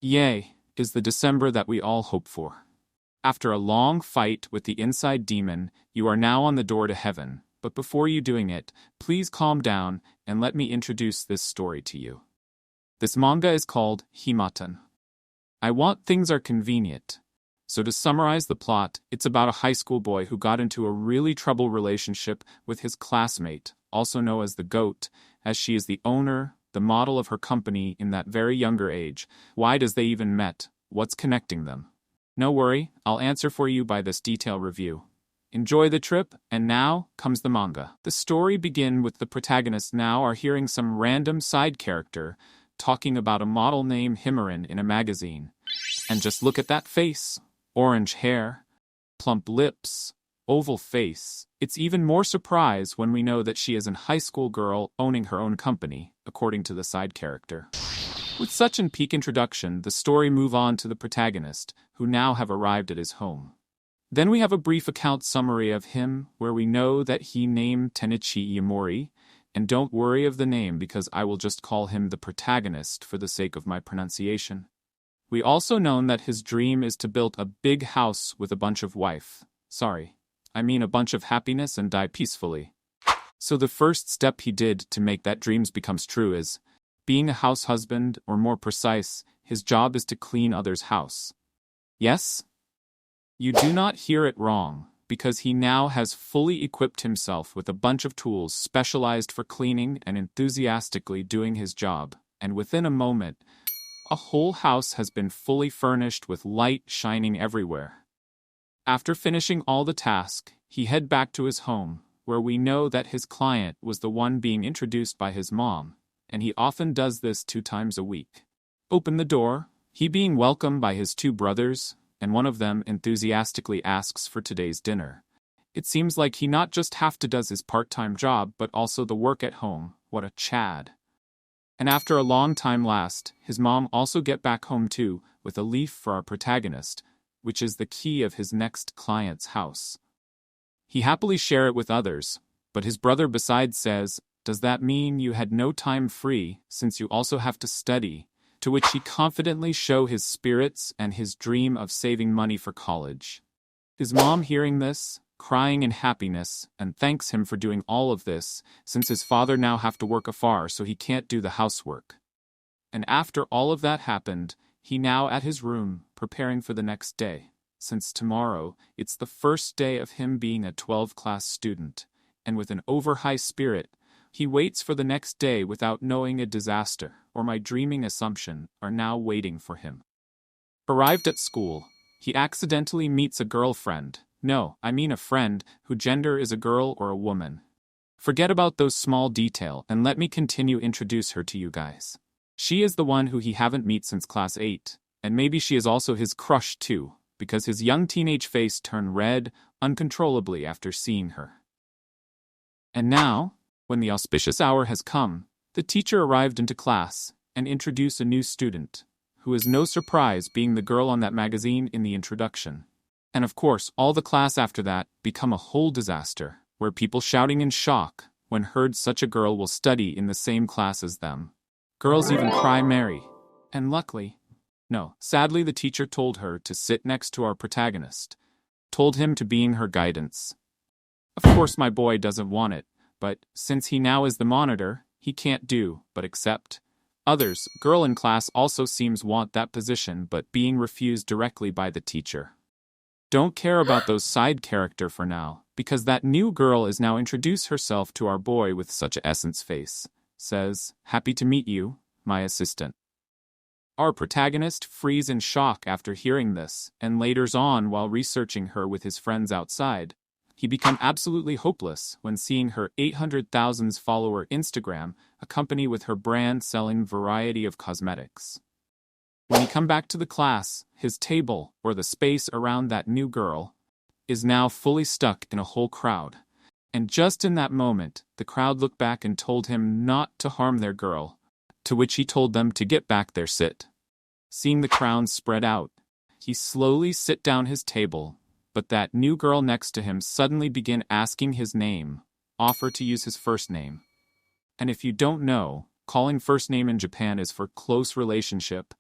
Yay, is the December that we all hope for. After a long fight with the inside demon, you are now on the door to heaven, but before you doing it, please calm down and let me introduce this story to you. This manga is called Hima-ten. I want things are convenient. So to summarize the plot, it's about a high school boy who got into a really troubled relationship with his classmate, also known as the GOAT, as she is the owner, the model of her company in that very younger age. Why does they even met? What's connecting them? No worry, I'll answer for you by this detailed review. Enjoy the trip, and now comes the manga. The story begins with the protagonist now are hearing some random side character talking about a model named Hima-ten in a magazine. And just look at that face. Orange hair, plump lips, oval face. It's even more surprise when we know that she is a high school girl owning her own company, according to the side character. With such an peak introduction, the story move on to the protagonist, who now have arrived at his home. Then we have a brief account summary of him, where we know that he named Tenichi Yamori, and don't worry of the name because I will just call him the protagonist for the sake of my pronunciation. We also know that his dream is to build a big house with a bunch of a bunch of happiness and die peacefully. So the first step he did to make that dreams becomes true is, being a house husband, or more precise, his job is to clean others' house. Yes? You do not hear it wrong, because he now has fully equipped himself with a bunch of tools specialized for cleaning and enthusiastically doing his job, and within a moment, a whole house has been fully furnished with light shining everywhere. After finishing all the task, he head back to his home, where we know that his client was the one being introduced by his mom, and he often does this 2 times a week. Open the door, he being welcomed by his 2 brothers, and one of them enthusiastically asks for today's dinner. It seems like he not just have to does his part-time job but also the work at home. What a Chad. And after a long time last, his mom also get back home too, with a leaf for our protagonist, which is the key of his next client's house. He happily share it with others, but his brother besides says, "Does that mean you had no time free, since you also have to study?" To which he confidently show his spirits and his dream of saving money for college. His mom hearing this, crying in happiness, and thanks him for doing all of this, since his father now have to work afar so he can't do the housework. And after all of that happened, he now at his room, preparing for the next day, since tomorrow, it's the first day of him being a 12th class student, and with an over-high spirit, he waits for the next day without knowing a disaster, or my dreaming assumption, are now waiting for him. Arrived at school, he accidentally meets a girlfriend. No, I mean a friend, who gender is a girl or a woman. Forget about those small detail and let me continue introduce her to you guys. She is the one who he haven't met since class 8, and maybe she is also his crush too, because his young teenage face turned red uncontrollably after seeing her. And now, when the auspicious hour has come, the teacher arrived into class and introduced a new student, who is no surprise being the girl on that magazine in the introduction. And of course, all the class after that become a whole disaster, where people shouting in shock when heard such a girl will study in the same class as them. Girls even cry Mary. And sadly the teacher told her to sit next to our protagonist, told him to being her guidance. Of course my boy doesn't want it, but since he now is the monitor, he can't do but accept. Others, girl in class also seems want that position but being refused directly by the teacher. Don't care about those side character for now, because that new girl is now introduce herself to our boy with such a essence face. Says, "Happy to meet you, my assistant." Our protagonist freeze in shock after hearing this, and laters on while researching her with his friends outside. He become absolutely hopeless when seeing her 800,000 follower Instagram accompany with her brand selling variety of cosmetics. When he come back to the class, his table, or the space around that new girl, is now fully stuck in a whole crowd. And just in that moment, the crowd looked back and told him not to harm their girl, to which he told them to get back their sit. Seeing the crowd spread out, he slowly sit down his table, but that new girl next to him suddenly began asking his name, offer to use his first name. And if you don't know, calling first name in Japan is for close relationship,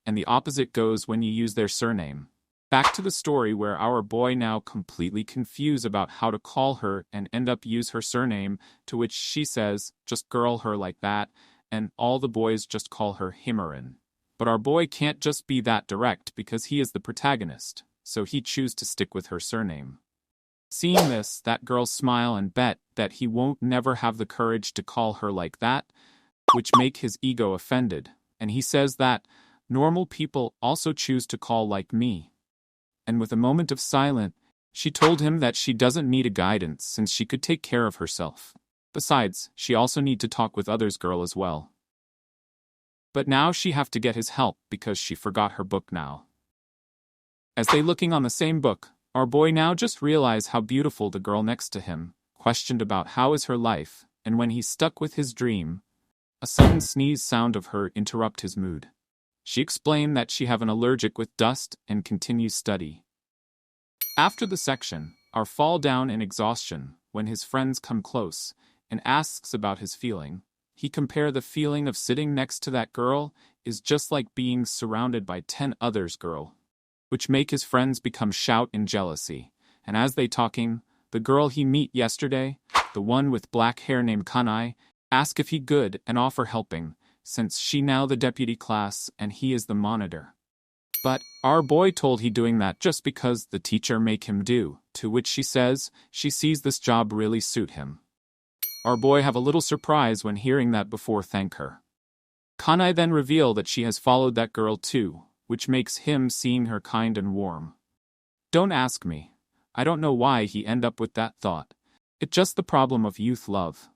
and the opposite goes when you use their surname. Back to the story where our boy now completely confused about how to call her and end up use her surname, to which she says, just girl her like that, and all the boys just call her Hima-ten. But our boy can't just be that direct because he is the protagonist, so he chooses to stick with her surname. Seeing this, that girl smile and bet that he won't never have the courage to call her like that, which make his ego offended, and he says that normal people also choose to call like me. And with a moment of silence, she told him that she doesn't need a guidance since she could take care of herself. Besides, she also need to talk with others girl as well. But now she have to get his help because she forgot her book now. As they looking on the same book, our boy now just realize how beautiful the girl next to him, questioned about how is her life, and when he's stuck with his dream, a sudden sneeze sound of her interrupt his mood. She explained that she have an allergic with dust and continues study. After the section, our fall down in exhaustion when his friends come close and asks about his feeling. He compare the feeling of sitting next to that girl is just like being surrounded by 10 others girl, which make his friends become shout in jealousy. And as they talking, the girl he meet yesterday, the one with black hair named Kanai, ask if he good and offer helping, since she now the deputy class and he is the monitor. But our boy told he doing that just because the teacher make him do, to which she says she sees this job really suit him. Our boy have a little surprise when hearing that before thank her. Kanai then reveal that she has followed that girl too, which makes him seeing her kind and warm. Don't ask me. I don't know why he end up with that thought. It's just the problem of youth love.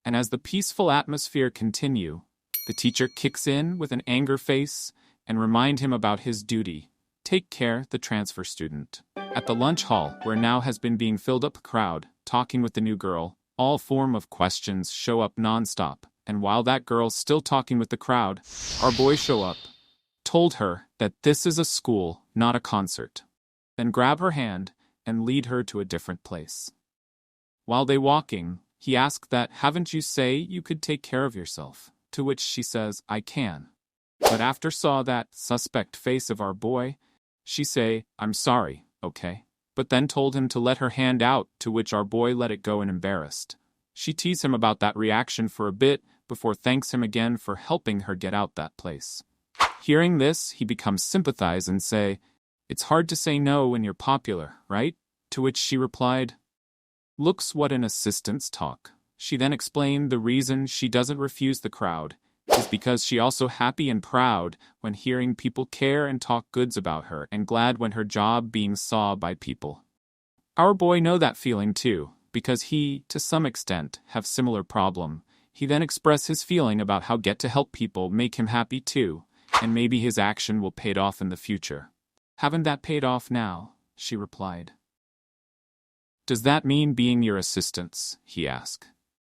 And as the peaceful atmosphere continue, the teacher kicks in with an anger face and remind him about his duty. Take care, the transfer student. At the lunch hall, where now has been being filled up a crowd, talking with the new girl, all form of questions show up non-stop, and while that girl's still talking with the crowd, our boy show up, told her that this is a school, not a concert. Then grab her hand and lead her to a different place. While they walking, he asked that, haven't you say you could take care of yourself? To which she says, I can. But after saw that suspect face of our boy, she say, I'm sorry, okay? But then told him to let her hand out, to which our boy let it go and embarrassed. She teased him about that reaction for a bit, before thanks him again for helping her get out that place. Hearing this, he becomes sympathize and say, it's hard to say no when you're popular, right? To which she replied, looks what an assistant's talk. She then explained the reason she doesn't refuse the crowd is because she also happy and proud when hearing people care and talk goods about her and glad when her job being saw by people. Our boy know that feeling too, because he, to some extent, have similar problem. He then express his feeling about how get to help people make him happy too, and maybe his action will pay off in the future. Haven't that paid off now? She replied. Does that mean being your assistants? He asked.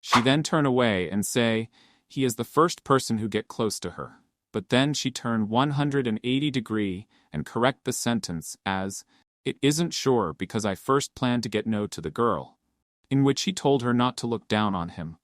She then turn away and say, he is the first person who get close to her. But then she turned 180 degree and correct the sentence as, it isn't sure because I first planned to get no to the girl, in which he told her not to look down on him.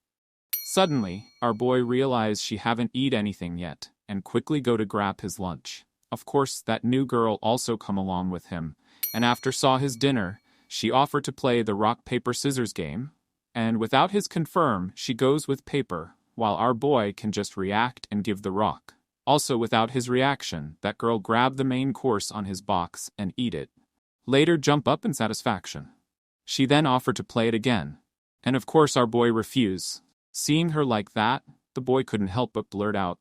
Suddenly, our boy realized she haven't eat anything yet and quickly go to grab his lunch. Of course, that new girl also come along with him, and after saw his dinner, she offered to play the rock paper scissors game, and without his confirm, she goes with paper, while our boy can just react and give the rock. Also without his reaction, that girl grabbed the main course on his box and eat it. Later jump up in satisfaction. She then offered to play it again. And of course our boy refused. Seeing her like that, the boy couldn't help but blurt out,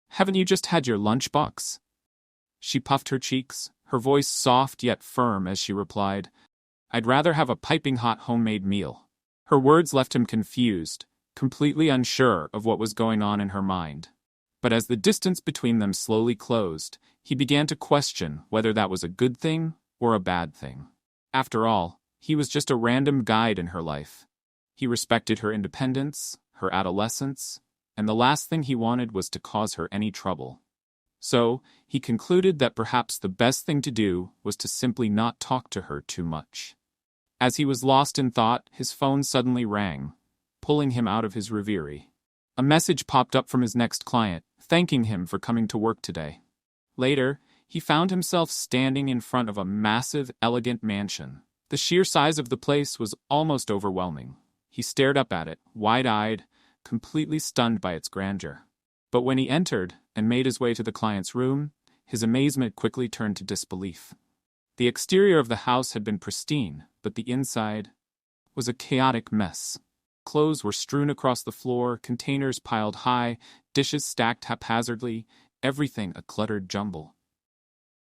haven't you just had your lunchbox? She puffed her cheeks, her voice soft yet firm as she replied, I'd rather have a piping hot homemade meal. Her words left him confused, completely unsure of what was going on in her mind. But as the distance between them slowly closed, he began to question whether that was a good thing or a bad thing. After all, he was just a random guide in her life. He respected her independence, her adolescence, and the last thing he wanted was to cause her any trouble. So, he concluded that perhaps the best thing to do was to simply not talk to her too much. As he was lost in thought, his phone suddenly rang, pulling him out of his reverie. A message popped up from his next client, thanking him for coming to work today. Later, he found himself standing in front of a massive, elegant mansion. The sheer size of the place was almost overwhelming. He stared up at it, wide-eyed, completely stunned by its grandeur. But when he entered and made his way to the client's room, his amazement quickly turned to disbelief. The exterior of the house had been pristine, but the inside was a chaotic mess. Clothes were strewn across the floor, containers piled high, dishes stacked haphazardly, everything a cluttered jumble.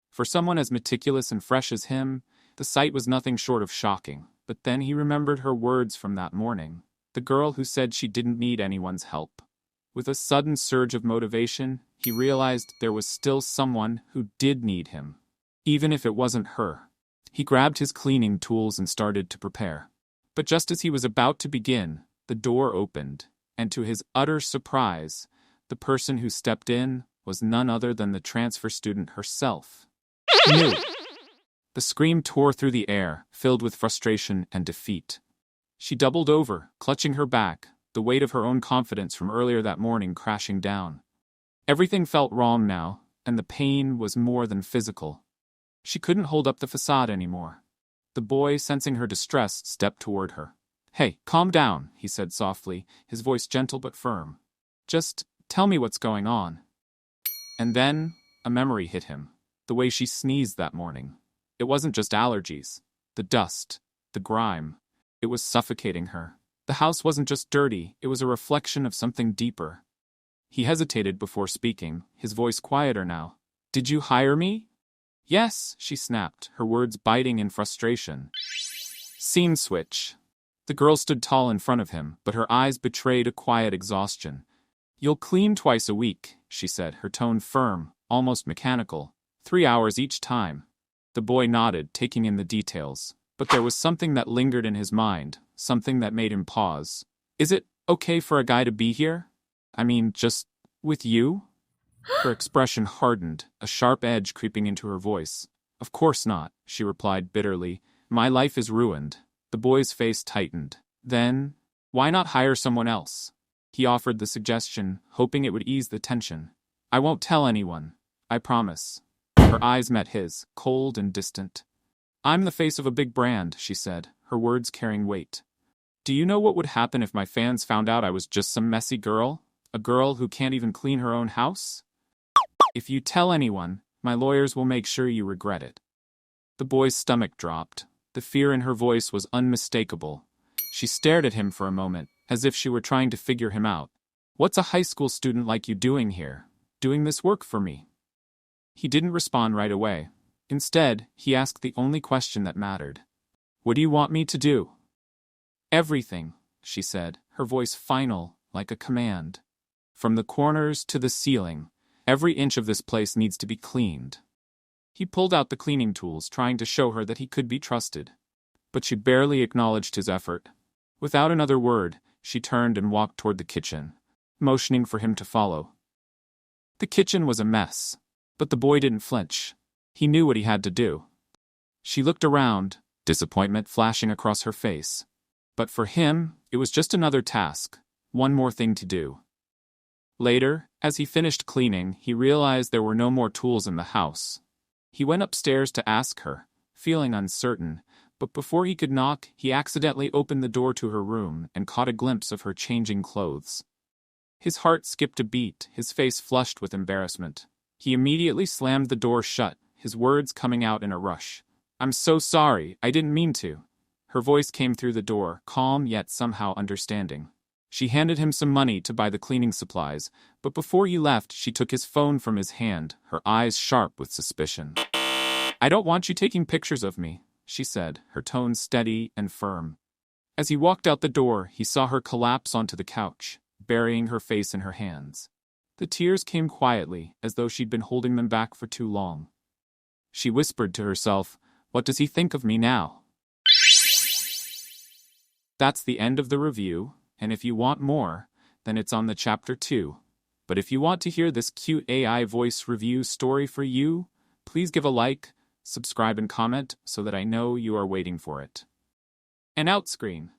For someone as meticulous and fresh as him, the sight was nothing short of shocking. But then he remembered her words from that morning, the girl who said she didn't need anyone's help. With a sudden surge of motivation, he realized there was still someone who did need him, even if it wasn't her. He grabbed his cleaning tools and started to prepare. But just as he was about to begin, the door opened, and to his utter surprise, the person who stepped in was none other than the transfer student herself. No! The scream tore through the air, filled with frustration and defeat. She doubled over, clutching her back, the weight of her own confidence from earlier that morning crashing down. Everything felt wrong now, and the pain was more than physical. She couldn't hold up the facade anymore. The boy, sensing her distress, stepped toward her. "Hey, calm down," he said softly, his voice gentle but firm. "Just tell me what's going on." And then, a memory hit him. The way she sneezed that morning. It wasn't just allergies. The dust, the grime. It was suffocating her. The house wasn't just dirty, it was a reflection of something deeper. He hesitated before speaking, his voice quieter now. "Did you hire me?" "Yes," she snapped, her words biting in frustration. Scene switch. The girl stood tall in front of him, but her eyes betrayed a quiet exhaustion. "You'll clean twice a week," she said, her tone firm, almost mechanical. 3 hours each time. The boy nodded, taking in the details. But there was something that lingered in his mind, something that made him pause. "Is it okay for a guy to be here? I mean, just with you?" Her expression hardened, a sharp edge creeping into her voice. "Of course not," she replied bitterly. "My life is ruined." The boy's face tightened. "Then, why not hire someone else?" He offered the suggestion, hoping it would ease the tension. "I won't tell anyone. I promise." Her eyes met his, cold and distant. "I'm the face of a big brand," she said, her words carrying weight. "Do you know what would happen if my fans found out I was just some messy girl? A girl who can't even clean her own house? If you tell anyone, my lawyers will make sure you regret it." The boy's stomach dropped. The fear in her voice was unmistakable. She stared at him for a moment, as if she were trying to figure him out. "What's a high school student like you doing here? Doing this work for me?" He didn't respond right away. Instead, he asked the only question that mattered. "What do you want me to do?" "Everything," she said, her voice final, like a command. "From the corners to the ceiling, every inch of this place needs to be cleaned." He pulled out the cleaning tools, trying to show her that he could be trusted. But she barely acknowledged his effort. Without another word, she turned and walked toward the kitchen, motioning for him to follow. The kitchen was a mess. But the boy didn't flinch. He knew what he had to do. She looked around, disappointment flashing across her face. But for him, it was just another task, one more thing to do. Later, as he finished cleaning, he realized there were no more tools in the house. He went upstairs to ask her, feeling uncertain, but before he could knock, he accidentally opened the door to her room and caught a glimpse of her changing clothes. His heart skipped a beat, his face flushed with embarrassment. He immediately slammed the door shut, his words coming out in a rush. "I'm so sorry, I didn't mean to." Her voice came through the door, calm yet somehow understanding. She handed him some money to buy the cleaning supplies, but before he left, she took his phone from his hand, her eyes sharp with suspicion. "I don't want you taking pictures of me," she said, her tone steady and firm. As he walked out the door, he saw her collapse onto the couch, burying her face in her hands. The tears came quietly, as though she'd been holding them back for too long. She whispered to herself, "What does he think of me now?" That's the end of the review, and if you want more, then it's on the chapter 2. But if you want to hear this cute AI voice review story for you, please give a like, subscribe and comment so that I know you are waiting for it. And out screen.